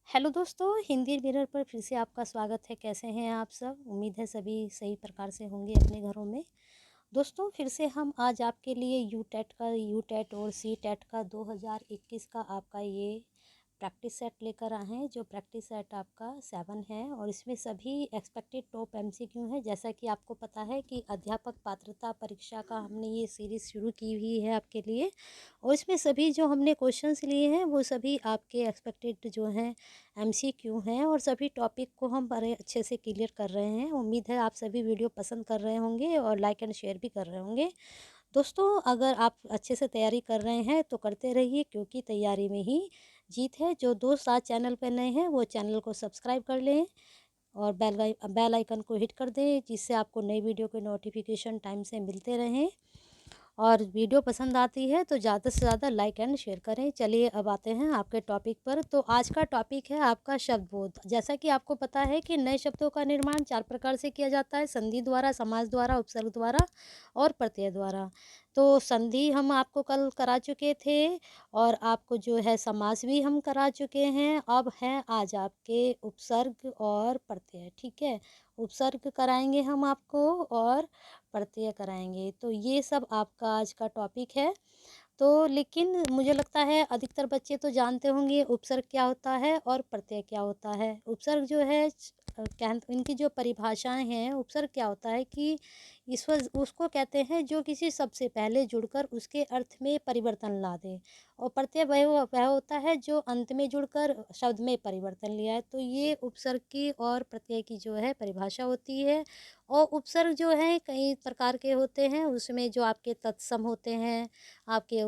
Hello दोस्तों, Hindi mirror पर फिर से आपका स्वागत है। कैसे हैं आप सब? उम्मीद है सभी सही प्रकार से होंगे अपने घरों में। दोस्तों, फिर से हम आज आपके लिए यूटेट और सीटेट का 2021 का आपका ये प्रैक्टिस सेट लेकर आए हैं। जो प्रैक्टिस सेट आपका 7 है और इसमें सभी एक्सपेक्टेड टॉप एमसीक्यू हैं। जैसा कि आपको पता है कि अध्यापक पात्रता परीक्षा का हमने ये सीरीज़ शुरू की हुई है आपके लिए, और इसमें सभी जो हमने क्वेश्चंस लिए हैं वो सभी आपके एक्सपेक्टेड जो हैं एमसीक्यू हैं, और सभी टॉपिक को हम बड़े अच्छे से क्लियर कर रहे हैं। उम्मीद है आप सभी वीडियो पसंद कर रहे होंगे और लाइक एंड शेयर भी कर रहे होंगे। दोस्तों, अगर आप अच्छे से तैयारी कर रहे हैं तो करते रहिए, क्योंकि तैयारी में ही जीत है। जो दोस्त आज चैनल पर नए हैं वो चैनल को सब्सक्राइब कर लें और बेल आइकन को हिट कर दें, जिससे आपको नई वीडियो के नोटिफिकेशन टाइम से मिलते रहें। और वीडियो पसंद आती है तो ज़्यादा से ज़्यादा लाइक एंड शेयर करें। चलिए अब आते हैं आपके टॉपिक पर। तो आज का टॉपिक है आपका शब्दबोध। जैसा कि आपको पता है कि नए शब्दों का निर्माण 4 प्रकार से किया जाता है: संधि द्वारा, समास द्वारा, उपसर्ग द्वारा और प्रत्यय द्वारा। तो संधि हम आपको कल करा चुके थे, और आपको जो है समास भी हम करा चुके हैं। अब है आज आपके उपसर्ग और प्रत्यय। ठीक है, उपसर्ग कराएंगे हम आपको और प्रत्यय कराएंगे। तो ये सब आपका आज का टॉपिक है। तो लेकिन मुझे लगता है अधिकतर बच्चे तो जानते होंगे उपसर्ग क्या होता है और प्रत्यय क्या होता है। उपसर्ग जो है इनकी जो परिभाषाएं हैं, उपसर्ग क्या होता है कि उसको कहते हैं जो किसी शब्द से पहले जुड़कर उसके अर्थ में परिवर्तन ला दे। और प्रत्यय वह होता है जो अंत में जुड़कर शब्द में परिवर्तन लिया है। तो ये उपसर्ग की और प्रत्यय की जो है परिभाषा होती है। और उपसर्ग जो है कई प्रकार के होते हैं। उसमें जो आपके तत्सम होते हैं, आपके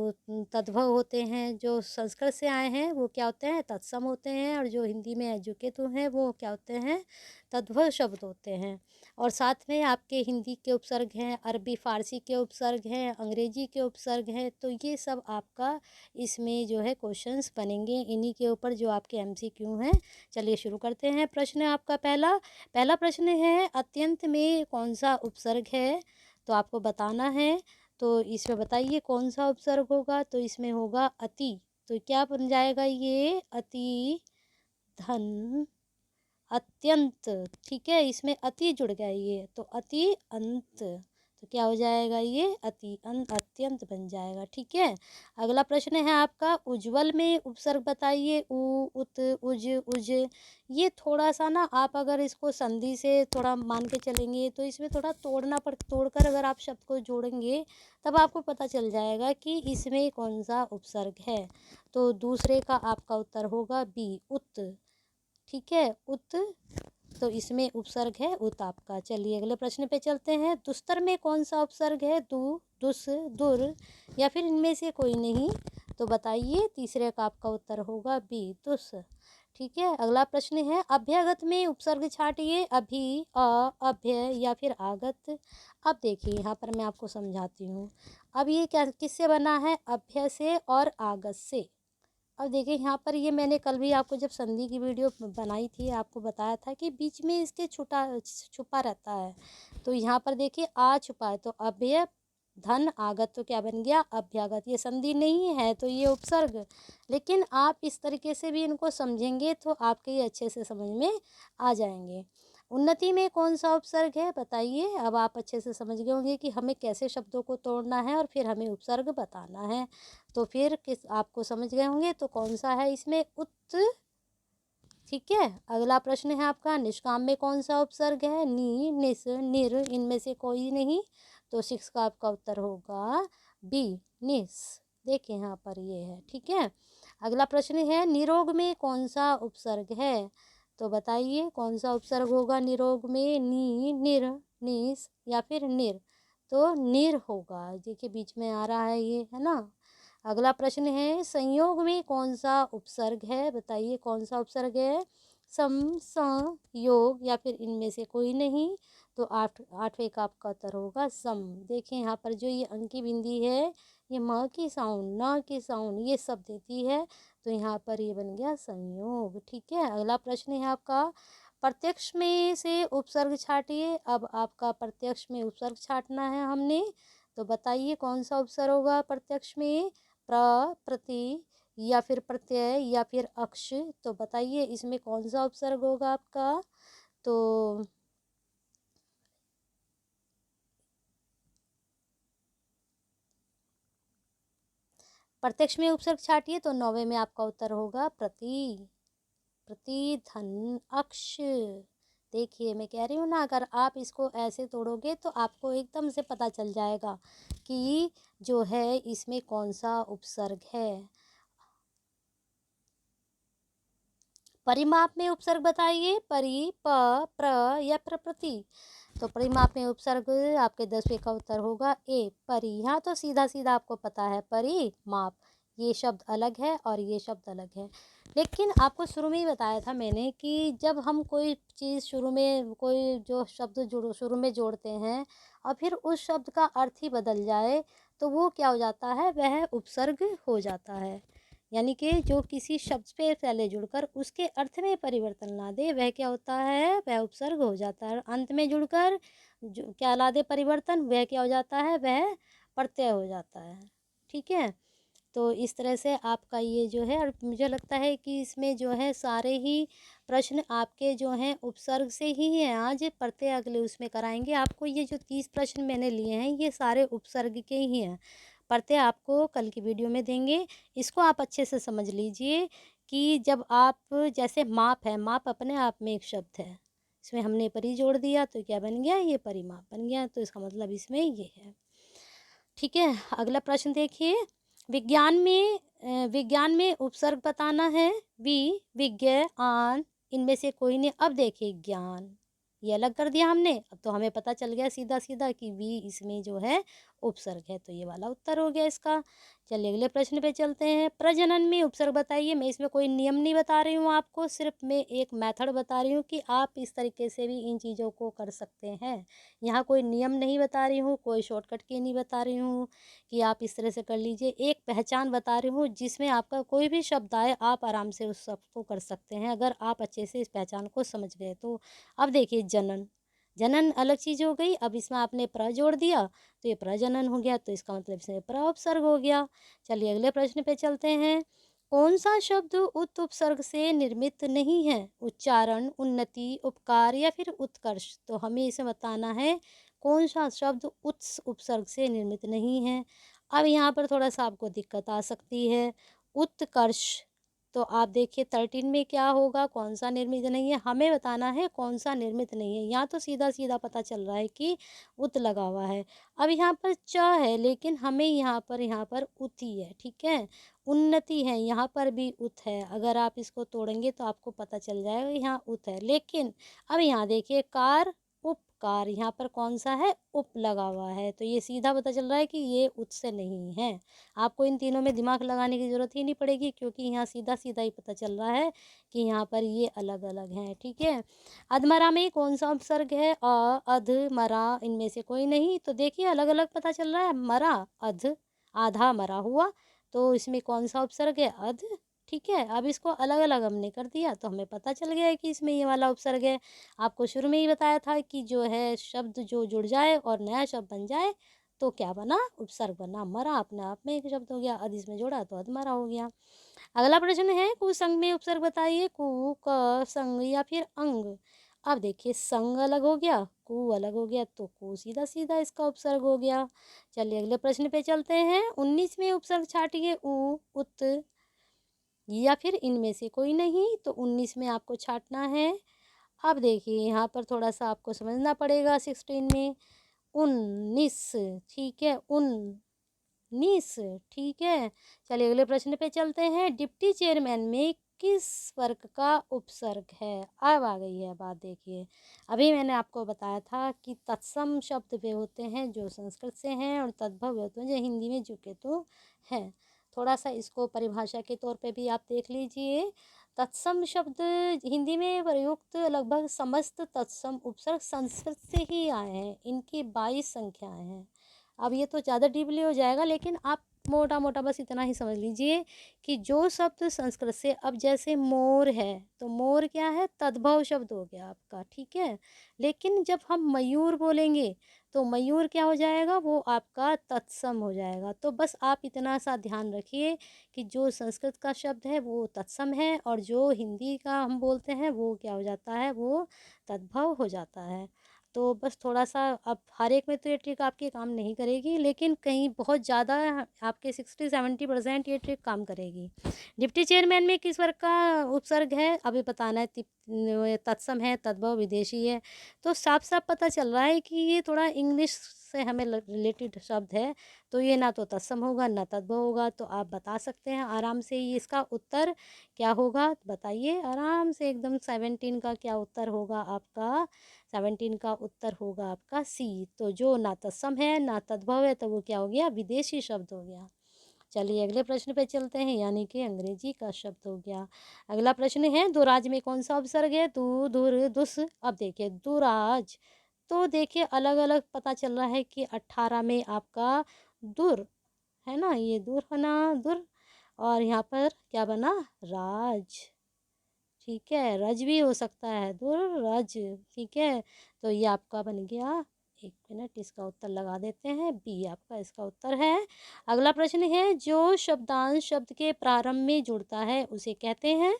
तद्भव होते हैं, जो संस्कृत से आए हैं वो क्या होते हैं, तत्सम होते हैं। और जो हिंदी में एजुकेट हैं वो क्या होते हैं, तद्भव शब्द होते हैं। और साथ में आपके हिंदी के उपसर्ग हैं, अरबी फारसी के उपसर्ग हैं, अंग्रेजी के उपसर्ग हैं। तो ये सब आपका इसमें जो है क्वेश्चंस बनेंगे, इन्हीं के ऊपर जो आपके एमसीक्यू हैं। चलिए शुरू करते हैं। प्रश्न आपका पहला पहला प्रश्न है, अत्यंत में कौन सा उपसर्ग है? तो आपको बताना है। तो इसमें बताइए कौन सा उपसर्ग होगा। तो इसमें होगा अति। तो क्या बन जाएगा ये, अति, धन, अत्यंत। ठीक है, इसमें अति जुड़ गया ये, तो अति अंत। तो क्या हो जाएगा ये, अति अंत, अत्यंत बन जाएगा। ठीक है, अगला प्रश्न है आपका, उज्ज्वल में उपसर्ग बताइए। उ, उत, उज, उज। ये थोड़ा सा ना, आप अगर इसको संधि से थोड़ा मान के चलेंगे तो इसमें थोड़ा तोड़कर अगर आप शब्द को जोड़ेंगे तब आपको पता चल जाएगा कि इसमें कौन सा उपसर्ग है। तो दूसरे का आपका उत्तर होगा बी, उत। ठीक है, उत। तो इसमें उपसर्ग है उत आपका। चलिए अगले प्रश्न पे चलते हैं। दुस्तर में कौन सा उपसर्ग है? दु, दुस, दुर, या फिर इनमें से कोई नहीं? तो बताइए, तीसरे का आपका उत्तर होगा बी, दुस। ठीक है, अगला प्रश्न है, अभ्यागत में उपसर्ग छाटिए। अभि, अ, अभ्य या फिर आगत। अब देखिए यहाँ पर मैं आपको समझाती हूँ। अब ये क्या किससे बना है? अभ्य से और आगत से। अब देखिए यहाँ पर, ये मैंने कल भी आपको जब संधि की वीडियो बनाई थी आपको बताया था कि बीच में इसके छुपा रहता है। तो यहाँ पर देखिए आ छुपा है, तो अभ्य, धन, आगत। तो क्या बन गया, अभ्यागत। ये संधि नहीं है तो ये उपसर्ग। लेकिन आप इस तरीके से भी इनको समझेंगे तो आपके ये अच्छे से समझ में आ जाएंगे। उन्नति में कौन सा उपसर्ग है बताइए। अब आप अच्छे से समझ गए होंगे कि हमें कैसे शब्दों को तोड़ना है और फिर हमें उपसर्ग बताना है। तो फिर किस आपको समझ गए होंगे तो कौन सा है इसमें, उत। ठीक है, अगला प्रश्न है आपका, निष्काम में कौन सा उपसर्ग है? नी, निस, निर, इनमें से कोई नहीं? तो 6 का आपका उत्तर होगा बी, निस। देखिए यहाँ पर ये है। ठीक है, अगला प्रश्न है, निरोग में कौन सा उपसर्ग है? तो बताइए कौन सा उपसर्ग होगा निरोग में? नी, निर, निस या फिर निर? तो निर होगा। देखिए बीच में आ रहा है ये, है ना। अगला प्रश्न है, संयोग में कौन सा उपसर्ग है? बताइए कौन सा उपसर्ग है? सम, स, योग या फिर इनमें से कोई नहीं? तो आठवें का आपका उत्तर होगा सम। देखिए यहाँ पर जो ये अंकी बिंदी है, ये म की साउंड, न की साउंड, ये सब देती है। तो यहाँ पर ये बन गया संयोग। ठीक है, अगला प्रश्न है आपका, प्रत्यक्ष में से उपसर्ग छाटिए। अब आपका प्रत्यक्ष में उपसर्ग छाटना है हमने। तो बताइए कौन सा उपसर्ग होगा प्रत्यक्ष में? प्र, प्रति या फिर प्रत्यय या फिर अक्ष, तो बताइए इसमें कौन सा उपसर्ग होगा आपका। तो प्रत्यक्ष में उपसर्ग छाटिए तो 9वें में आपका उत्तर होगा प्रति। प्रति धन अक्ष। देखिए मैं कह रही हूँ ना, अगर आप इसको ऐसे तोड़ोगे तो आपको एकदम से पता चल जाएगा कि जो है इसमें कौन सा उपसर्ग है। परिमाप में उपसर्ग बताइए, परि, प, प्र या प्रति। तो परिमाप में उपसर्ग आपके 10वें का उत्तर होगा ए, परि। यहाँ तो सीधा सीधा आपको पता है, परिमाप, ये शब्द अलग है और ये शब्द अलग है। लेकिन आपको शुरू में ही बताया था मैंने कि जब हम कोई चीज़ शुरू में, कोई जो शब्द शुरू में जोड़ते हैं और फिर उस शब्द का अर्थ ही बदल जाए तो वो क्या हो जाता है, वह उपसर्ग हो जाता है। यानी कि जो किसी शब्द पे पहले जुड़कर उसके अर्थ में परिवर्तन ला दे वह क्या होता है, वह उपसर्ग हो जाता है। अंत में जुड़कर जो क्या ला दे परिवर्तन, वह क्या हो जाता है, वह प्रत्यय हो जाता है। ठीक है, तो इस तरह से आपका ये जो है, और मुझे लगता है कि इसमें जो है सारे ही प्रश्न आपके जो हैं उपसर्ग से ही हैं। आज प्रत्यय अगले उसमें कराएंगे आपको। ये जो 30 प्रश्न मैंने लिए हैं ये सारे उपसर्ग के ही हैं। प्रत्यय आपको कल की वीडियो में देंगे। इसको आप अच्छे से समझ लीजिए कि जब आप, जैसे माप है, माप अपने आप में एक शब्द है, इसमें हमने परि जोड़ दिया तो क्या बन गया, ये परिमाप बन गया। तो इसका मतलब इसमें ये है। ठीक है, अगला प्रश्न देखिए। विज्ञान में उपसर्ग बताना है। विज्ञान, इनमें से कोई नहीं। अब देखिए ज्ञान, ये अलग कर दिया हमने। अब तो हमें पता चल गया सीधा सीधा कि वी इसमें जो है उपसर्ग है, तो ये वाला उत्तर हो गया इसका। चलिए अगले प्रश्न पे चलते हैं। प्रजनन में उपसर्ग बताइए। मैं इसमें कोई नियम नहीं बता रही हूँ आपको, सिर्फ मैं एक मेथड बता रही हूँ कि आप इस तरीके से भी इन चीज़ों को कर सकते हैं। यहाँ कोई नियम नहीं बता रही हूँ, कोई शॉर्टकट की नहीं बता रही हूँ कि आप इस तरह से कर लीजिए। एक पहचान बता रही हूँ जिसमें आपका कोई भी शब्द आए आप आराम से उस शब्द को कर सकते हैं, अगर आप अच्छे से इस पहचान को समझ गए तो। अब देखिए जनन, जनन अलग चीज़ हो गई। अब इसमें आपने प्र जोड़ दिया तो ये प्रजनन हो गया, तो इसका मतलब इसमें प्र उपसर्ग हो गया। चलिए अगले प्रश्न पे चलते हैं। कौन सा शब्द उत उपसर्ग से निर्मित नहीं है। उच्चारण, उन्नति, उपकार या फिर उत्कर्ष। तो हमें इसे बताना है कौन सा शब्द उत उपसर्ग से निर्मित नहीं है। अब यहाँ पर थोड़ा सा आपको दिक्कत आ सकती है। उत्कर्ष, तो आप देखिए 13 में क्या होगा, कौन सा निर्मित नहीं है। हमें बताना है कौन सा निर्मित नहीं है। यहाँ तो सीधा सीधा पता चल रहा है कि उत लगा हुआ है। अब यहाँ पर च है, लेकिन हमें यहाँ पर उत ही है। ठीक है, उन्नति है, यहाँ पर भी उत है। अगर आप इसको तोड़ेंगे तो आपको पता चल जाएगा यहाँ उत है। लेकिन अब यहाँ देखिए कार, उपकार, यहाँ पर कौन सा है, उप लगा हुआ है। तो ये सीधा पता चल रहा है कि ये उत से नहीं है। आपको इन तीनों में दिमाग लगाने की ज़रूरत ही नहीं पड़ेगी, क्योंकि यहाँ सीधा सीधा ही पता चल रहा है कि यहाँ पर ये अलग अलग हैं। ठीक है, अधमरा में कौन सा उपसर्ग है, अ, अध, मरा, इनमें से कोई नहीं। तो देखिए अलग अलग पता चल रहा है। मरा, अध, आधा मरा हुआ, तो इसमें कौन सा उपसर्ग है, अध। ठीक है, अब इसको अलग अलग हमने कर दिया तो हमें पता चल गया है कि इसमें ये वाला उपसर्ग है। आपको शुरू में ही बताया था कि जो है शब्द जो जुड़ जाए और नया शब्द बन जाए तो क्या बना, उपसर्ग बना। मरा अपने आप में एक शब्द हो गया, अध इसमें जोड़ा तो अधमरा हो गया। अगला प्रश्न है कुसंग में उपसर्ग बताइए। कु, क, संग या फिर अंग। अब देखिए संग अलग हो गया, कु अलग हो गया, तो कु सीधा सीधा इसका उपसर्ग हो गया। चलिए अगले प्रश्न पे चलते हैं। 19 में उपसर्ग छाटिए। उ, उत या फिर इनमें से कोई नहीं। तो 19 में आपको छाटना है। अब देखिए यहाँ पर थोड़ा सा आपको समझना पड़ेगा। 16 में 19, ठीक है, 19, ठीक है। चलिए अगले प्रश्न पे चलते हैं। डिप्टी चेयरमैन में किस वर्ग का उपसर्ग है। अब आ गई है बात। देखिए अभी मैंने आपको बताया था कि तत्सम शब्द वे होते हैं जो संस्कृत से हैं और तद्भव वे होते हैं जो हिंदी में जुके तो हैं। थोड़ा सा इसको परिभाषा के तौर पे भी आप देख लीजिए। तत्सम शब्द हिंदी में प्रयुक्त लगभग समस्त तत्सम उपसर्ग संस्कृत से ही आए हैं। इनकी 22 संख्याएं हैं। अब ये तो ज़्यादा डीपली हो जाएगा, लेकिन आप मोटा मोटा बस इतना ही समझ लीजिए कि जो शब्द संस्कृत से, अब जैसे मोर है तो मोर क्या है, तद्भव शब्द हो गया आपका, ठीक है। लेकिन जब हम मयूर बोलेंगे तो मयूर क्या हो जाएगा, वो आपका तत्सम हो जाएगा। तो बस आप इतना सा ध्यान रखिए कि जो संस्कृत का शब्द है वो तत्सम है, और जो हिंदी का हम बोलते हैं वो क्या हो जाता है, वो तद्भव हो जाता है। तो बस थोड़ा सा, अब हर एक में तो ये ट्रिक आपकी काम नहीं करेगी, लेकिन कहीं बहुत ज़्यादा आपके 60-70% ये ट्रिक काम करेगी। डिप्टी चेयरमैन में किस वर्ग का उपसर्ग है, अभी बताना है। तत्सम है, तद्भव, विदेशी है। तो साफ साफ पता चल रहा है कि ये थोड़ा इंग्लिश से हमें रिलेटेड शब्द है। तो ये ना तो तत्सम होगा ना तद्भव होगा। तो आप बता सकते हैं आराम से ही इसका उत्तर क्या होगा, बताइए आराम से एकदम। 17 का क्या उत्तर होगा आपका, 17 का उत्तर होगा आपका सी। तो जो ना तत्सम है ना तद्भव है तो वो क्या हो गया, विदेशी शब्द हो गया। चलिए अगले प्रश्न पे चलते हैं, यानी कि अंग्रेजी का शब्द हो गया। अगला प्रश्न है, दुराज में कौन सा उपसर्ग है, दु, दुर, दुस। अब देखिए दुराज, तो देखिए अलग अलग पता चल रहा है कि 18 में आपका दुर है ना, ये दुर बना दुर, और यहाँ पर क्या बना, राज, ठीक है। रज भी हो सकता है, दुर रज, ठीक है। तो ये आपका बन गया, एक मिनट इसका उत्तर लगा देते हैं, बी आपका इसका उत्तर है। अगला प्रश्न है, जो शब्दांश शब्द के प्रारंभ में जुड़ता है उसे कहते हैं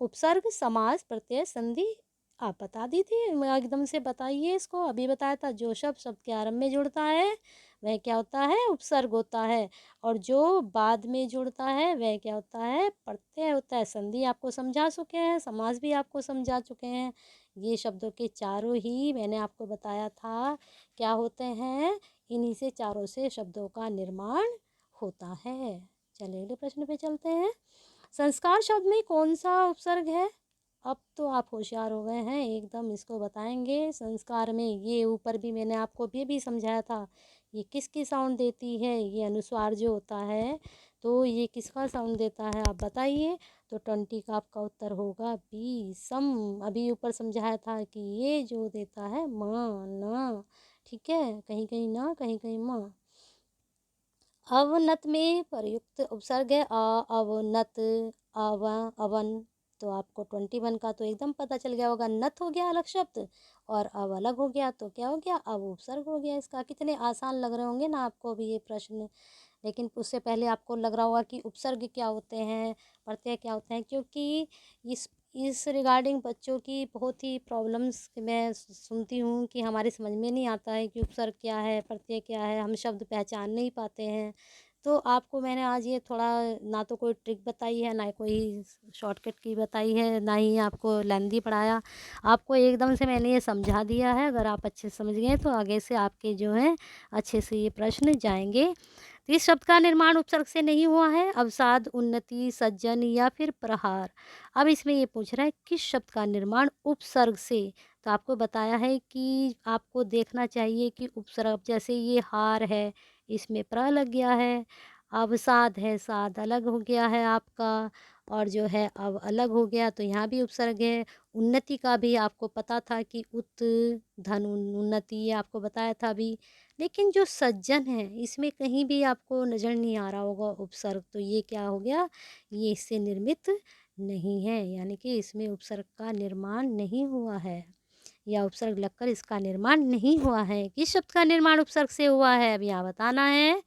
उपसर्ग, समास, प्रत्यय, संधि। आप बता दी थी, एकदम से बताइए इसको, अभी बताया था। जो शब्द शब्द के आरंभ में जुड़ता है वह क्या होता है, उपसर्ग होता है, और जो बाद में जुड़ता है वह क्या होता है, प्रत्यय होता है। संधि आपको समझा चुके हैं, समास भी आपको समझा चुके हैं। ये शब्दों के चारों ही मैंने आपको बताया था क्या होते हैं, इन्हीं से चारों से शब्दों का निर्माण होता है। चलिए अगले प्रश्न पे चलते हैं। संस्कार शब्द में कौन सा उपसर्ग है, अब तो आप होशियार हो गए हैं एकदम, इसको बताएंगे। संस्कार में ये ऊपर भी मैंने आपको भी समझाया था, ये किसकी साउंड देती है, ये अनुस्वार जो होता है तो ये किसका साउंड देता है, आप बताइए। तो 20 का आपका उत्तर होगा बी, सम। अभी ऊपर समझाया था कि ये जो देता है म, न, ठीक है, कहीं कहीं न, कहीं कहीं म। अवनत में प्रयुक्त उपसर्ग है अ, अवनत, अव, अवन। तो आपको 21 का तो एकदम पता चल गया होगा, नत हो गया अलग शब्द, और अव अलग हो गया, तो क्या हो गया, अव उपसर्ग हो गया इसका। कितने आसान लग रहे होंगे ना आपको अभी ये प्रश्न, लेकिन उससे पहले आपको लग रहा होगा कि उपसर्ग क्या होते हैं, प्रत्यय क्या होते हैं, क्योंकि इस रिगार्डिंग बच्चों की बहुत ही प्रॉब्लम्स मैं सुनती हूँ कि हमारी समझ में नहीं आता है कि उपसर्ग क्या है, प्रत्यय क्या है, हम शब्द पहचान नहीं पाते हैं। तो आपको मैंने आज ये थोड़ा, ना तो कोई ट्रिक बताई है, ना कोई शॉर्टकट की बताई है, ना ही आपको लेंदी पढ़ाया, आपको एकदम से मैंने ये समझा दिया है। अगर आप अच्छे से समझ गए तो आगे से आपके जो है अच्छे से ये प्रश्न जाएंगे। तो इस शब्द का निर्माण उपसर्ग से नहीं हुआ है, अवसाद, उन्नति, सज्जन या फिर प्रहार। अब इसमें ये पूछ रहा है किस शब्द का निर्माण उपसर्ग से, तो आपको बताया है कि आपको देखना चाहिए कि उपसर्ग, जैसे ये हार है इसमें प्र लग गया है, अवसाद है साद अलग हो गया है आपका, और जो है अब अलग हो गया तो यहाँ भी उपसर्ग है। उन्नति का भी आपको पता था कि उत, धन, उन्नति, ये आपको बताया था अभी। लेकिन जो सज्जन है इसमें कहीं भी आपको नज़र नहीं आ रहा होगा उपसर्ग, तो ये क्या हो गया, ये इससे निर्मित नहीं है, यानी कि इसमें उपसर्ग का निर्माण नहीं हुआ है, या उपसर्ग लगकर इसका निर्माण नहीं हुआ है। किस शब्द का निर्माण उपसर्ग से हुआ है, अब यहाँ बताना है।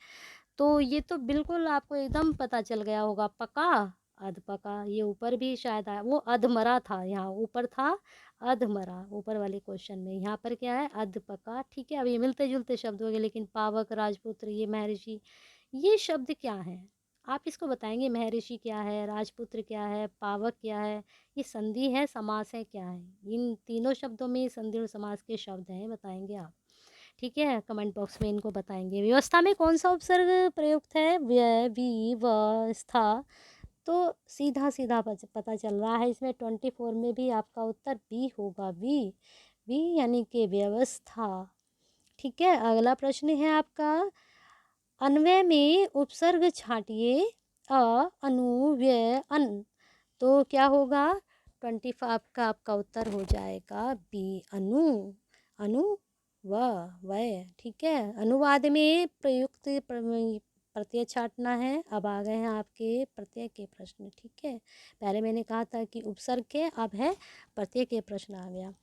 तो ये तो बिल्कुल आपको एकदम पता चल गया होगा, पका, अधपका। ये ऊपर भी शायद आया, वो अधमरा था, यहाँ ऊपर था अधमरा ऊपर वाले क्वेश्चन में, यहाँ पर क्या है, अधपका, ठीक है। अब ये मिलते जुलते शब्द हो गए, लेकिन पावक, राजपुत्र, ये महर्षि, ये शब्द क्या है, आप इसको बताएंगे। महर्षि क्या है, राजपुत्र क्या है, पावक क्या है, ये संधि है, समास है, क्या है। इन तीनों शब्दों में संधि और समास के शब्द हैं, बताएंगे आप, ठीक है। कमेंट बॉक्स में इनको बताएंगे। व्यवस्था में कौन सा उपसर्ग प्रयुक्त है, व्यय, वी, व, स्था। तो सीधा सीधा पता चल रहा है इसमें 24 में भी आपका उत्तर बी होगा, वी, वी यानी कि व्यवस्था, ठीक है। अगला प्रश्न है आपका, अन्वय में उपसर्ग छांटिए अ, अनु, व्यय, अन। तो क्या होगा, 25 का आपका उत्तर हो जाएगा बी, अनु, अनु, व, वय, ठीक है। अनुवाद में प्रयुक्त प्रत्यय छांटना है। अब आ गए हैं आपके प्रत्यय के प्रश्न, ठीक है। पहले मैंने कहा था कि उपसर्ग के, अब है प्रत्यय के प्रश्न आ गया।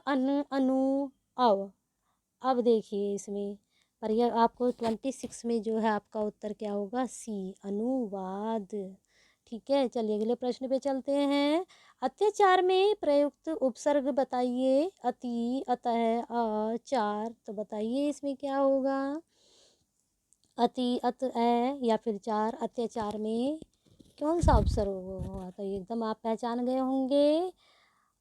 अन, अनु, अव। अब देखिए इसमें पर यह आपको 26 में जो है आपका उत्तर क्या होगा, सी, अनुवाद, ठीक है। चलिए अगले प्रश्न पे चलते हैं। अत्याचार में प्रयुक्त उपसर्ग बताइए। अति, अतः, चार, तो बताइए इसमें क्या होगा। अति, अत, या फिर चार, अत्याचार में कौन सा उपसर्ग होगा, तो एकदम आप पहचान गए होंगे,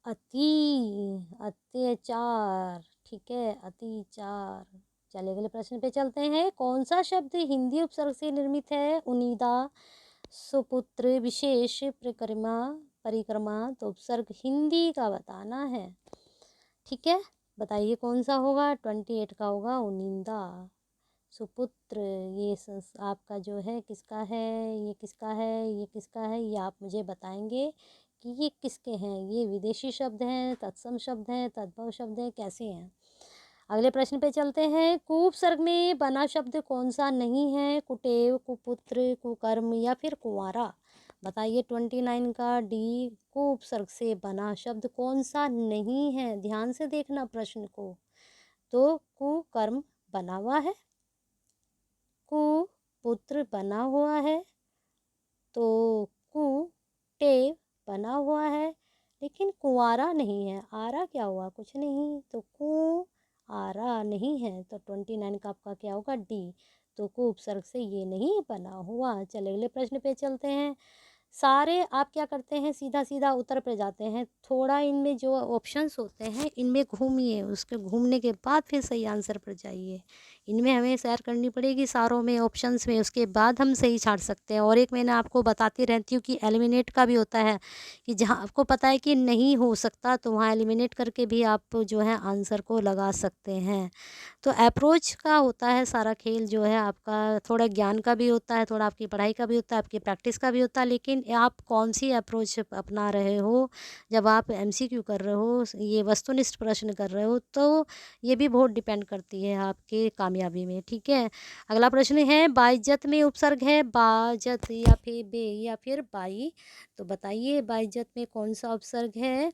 अति, अत्याचार, ठीक है, अतिचार। चलिए अगले प्रश्न पे चलते हैं। कौन सा शब्द हिंदी उपसर्ग से निर्मित है। उनिदा, सुपुत्र, विशेष, परिक्रमा, परिक्रमा, तो उपसर्ग हिंदी का बताना है, ठीक है। बताइए कौन सा होगा। 28 का होगा उनिंदा। सुपुत्र, ये आपका जो है किसका है, ये किसका है, ये किसका है, ये आप मुझे बताएंगे कि ये किसके हैं। ये विदेशी शब्द हैं, तत्सम शब्द हैं, तद्भव शब्द हैं, कैसे हैं। अगले प्रश्न पे चलते हैं। कुपसर्ग में बना शब्द कौन सा नहीं है। कुटेव, कुपुत्र, कुकर्म या फिर कुंवारा। बताइए 29 का डी, कुपसर्ग से बना शब्द कौन सा नहीं है। ध्यान से देखना प्रश्न को। तो कुकर्म बना हुआ है, कुपुत्र बना हुआ है, तो कुटेव बना हुआ है, लेकिन कुंवारा नहीं है। आरा क्या हुआ, कुछ नहीं, तो कुआरा नहीं है। तो 29 का आपका क्या होगा, डी। तो कु उपसर्ग से ये नहीं बना हुआ। चले अगले प्रश्न पे चलते हैं। सारे आप क्या करते हैं, सीधा सीधा उत्तर पे जाते हैं। थोड़ा इनमें जो ऑप्शंस होते हैं इनमें घूमिए, उसके घूमने के बाद फिर सही आंसर पर जाइए। इनमें हमें सैर करनी पड़ेगी सारों में, ऑप्शंस में, उसके बाद हम सही छांट सकते हैं। और एक मैंने आपको बताती रहती हूँ कि एलिमिनेट का भी होता है, कि जहाँ आपको पता है कि नहीं हो सकता तो वहाँ एलिमिनेट करके भी आप जो है आंसर को लगा सकते हैं। तो अप्रोच का होता है सारा खेल जो है आपका, थोड़ा ज्ञान का भी होता है, थोड़ा आपकी पढ़ाई का भी होता है, आपकी प्रैक्टिस का भी होता है, लेकिन आप कौन सी अप्रोच अपना रहे हो। जब आप एमसीक्यू कर रहे हो, ये वस्तुनिष्ठ प्रश्न कर रहे हो, तो ये भी बहुत डिपेंड करती है आपके कामयाबी में, ठीक है। अगला प्रश्न है, बाइज्जत में उपसर्ग है बाजत या फिर बे या फिर बाई, तो बताइए बाइज्जत में कौन सा उपसर्ग है।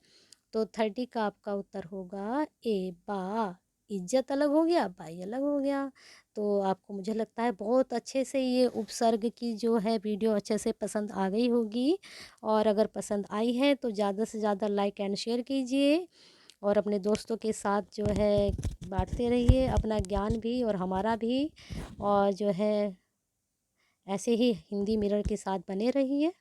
तो 30 का आपका उत्तर होगा ए, बा। इज्जत अलग हो गया, बाई अलग हो गया। तो आपको मुझे लगता है बहुत अच्छे से ये उपसर्ग की जो है वीडियो अच्छे से पसंद आ गई होगी। और अगर पसंद आई है तो ज़्यादा से ज़्यादा लाइक एंड शेयर कीजिए, और अपने दोस्तों के साथ जो है बांटते रहिए अपना ज्ञान भी और हमारा भी। और जो है ऐसे ही हिंदी मिरर के साथ बने रहिए।